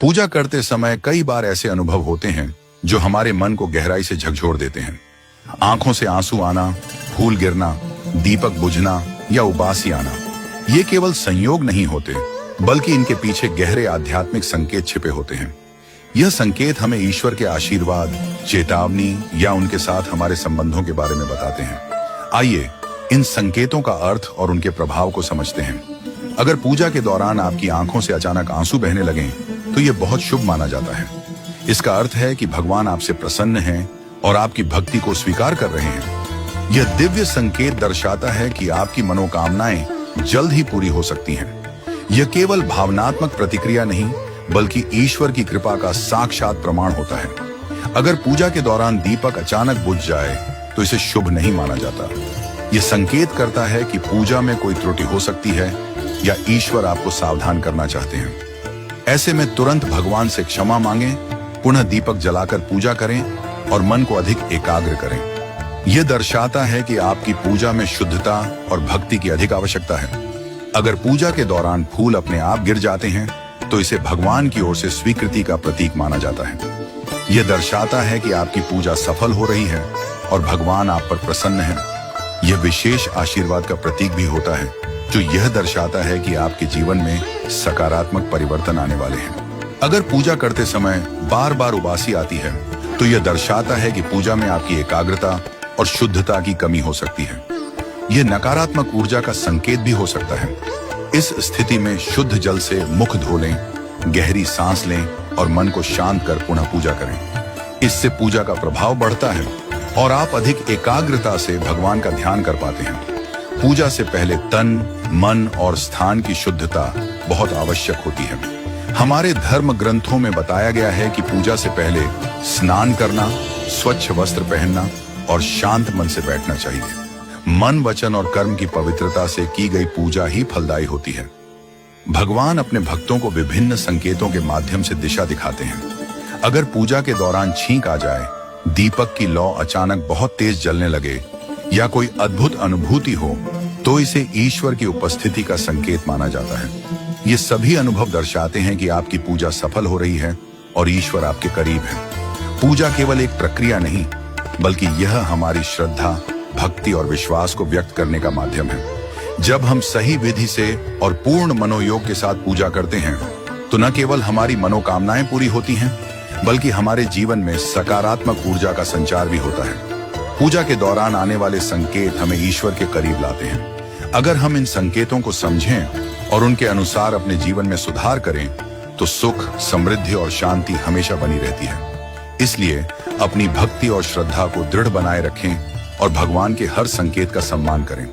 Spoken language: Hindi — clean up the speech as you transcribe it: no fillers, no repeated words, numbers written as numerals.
पूजा करते समय कई बार ऐसे अनुभव होते हैं जो हमारे मन को गहराई से झकझोर देते हैं। आंखों से आंसू आना, फूल गिरना, दीपक बुझना या उबासी आना, ये केवल संयोग नहीं होते, बल्कि इनके पीछे गहरे आध्यात्मिक संकेत छिपे होते हैं। यह संकेत हमें ईश्वर के आशीर्वाद, चेतावनी या उनके साथ हमारे संबंधों के बारे में बताते हैं। आइए इन संकेतों का अर्थ और उनके प्रभाव को समझते हैं। अगर पूजा के दौरान आपकी आंखों से अचानक आंसू बहने लगें, तो यह बहुत शुभ माना जाता है। इसका अर्थ है कि भगवान आपसे प्रसन्न हैं और आपकी भक्ति को स्वीकार कर रहे हैं। यह दिव्य संकेत दर्शाता है कि आपकी मनोकामनाएं जल्द ही पूरी हो सकती हैं। यह केवल भावनात्मक प्रतिक्रिया नहीं, बल्कि ईश्वर की कृपा का साक्षात प्रमाण होता है। अगर पूजा के दौरान दीपक अचानक बुझ जाए, तो इसे शुभ नहीं माना जाता। यह संकेत करता है कि पूजा में कोई त्रुटि हो सकती है या ईश्वर आपको सावधान करना चाहते हैं। ऐसे में तुरंत भगवान से क्षमा मांगें, पुनः दीपक जलाकर पूजा करें और मन को अधिक एकाग्र करें। यह दर्शाता है कि आपकी पूजा में शुद्धता और भक्ति की अधिक आवश्यकता है। अगर पूजा के दौरान फूल अपने आप गिर जाते हैं, तो इसे भगवान की ओर से स्वीकृति का प्रतीक माना जाता है। यह दर्शाता है कि आपकी पूजा सफल हो रही है और भगवान आप पर प्रसन्न है। यह विशेष आशीर्वाद का प्रतीक भी होता है, जो यह दर्शाता है कि आपके जीवन में सकारात्मक परिवर्तन आने वाले हैं। अगर पूजा करते समय बार बार उबासी आती है, तो यह दर्शाता है कि पूजा में आपकी एकाग्रता और शुद्धता की कमी हो सकती है। यह नकारात्मक ऊर्जा का संकेत भी हो सकता है। इस स्थिति में शुद्ध जल से मुख धो लें, गहरी सांस लें और मन को शांत कर पुनः पूजा करें। इससे पूजा का प्रभाव बढ़ता है और आप अधिक एकाग्रता से भगवान का ध्यान कर पाते हैं। पूजा से पहले तन, मन और स्थान की शुद्धता बहुत आवश्यक होती है। हमारे धर्म ग्रंथों में बताया गया है कि पूजा से पहले स्नान करना, स्वच्छ वस्त्र पहनना और शांत मन से बैठना चाहिए। मन, वचन और कर्म की पवित्रता से की गई पूजा ही फलदायी होती है। भगवान अपने भक्तों को विभिन्न संकेतों के माध्यम से दिशा दिखाते हैं। अगर पूजा के दौरान छींक आ जाए, दीपक की लौ अचानक बहुत तेज जलने लगे या कोई अद्भुत अनुभूति हो, तो इसे ईश्वर की उपस्थिति का संकेत माना जाता है। ये सभी अनुभव दर्शाते हैं कि आपकी पूजा सफल हो रही है और ईश्वर आपके करीब है। पूजा केवल एक प्रक्रिया नहीं, बल्कि यह हमारी श्रद्धा, भक्ति और विश्वास को व्यक्त करने का माध्यम है। जब हम सही विधि से और पूर्ण मनोयोग के साथ पूजा करते हैं, तो न केवल हमारी मनोकामनाएं पूरी होती हैं, बल्कि हमारे जीवन में सकारात्मक ऊर्जा का संचार भी होता है। पूजा के दौरान आने वाले संकेत हमें ईश्वर के करीब लाते हैं। अगर हम इन संकेतों को समझें और उनके अनुसार अपने जीवन में सुधार करें, तो सुख, समृद्धि और शांति हमेशा बनी रहती है। इसलिए अपनी भक्ति और श्रद्धा को दृढ़ बनाए रखें और भगवान के हर संकेत का सम्मान करें।